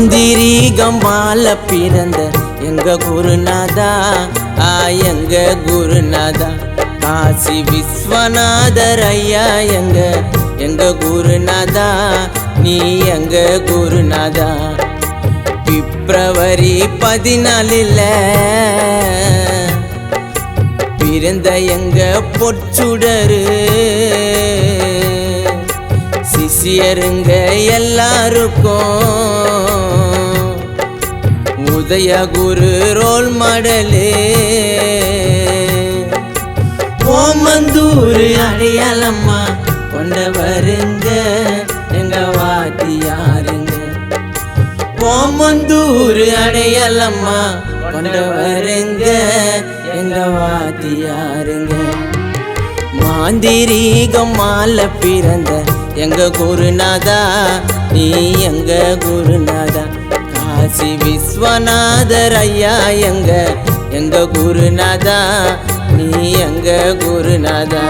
மாந்திரீகமால பிறந்த எங்க குருநாதா, எங்க குருநாதா, காசி விஸ்வநாதர் ஐயா எங்க குருநாதா, நீ எங்க குருநாதா. பிப்ரவரி 14 பிறந்த எங்க பொற்சுடரு, சிஷியருங்க எல்லாருக்கும் உதய குரு ரோல் மாடலே. ஓமந்தூர் அடையாளம்மா கொண்டவருங்க எங்க வாத்தியாருங்க. ஓமந்தூர் அடையாளம்மா கொண்டவருங்க எங்க வாத்தியாருங்க. மாந்திரீகமால பிறந்த எங்க குருநாதா, நீ எங்க குருநாதா, காசி விஸ்வநாதர் ஐயா எங்க குருநாதா, நீ எங்க குருநாதா.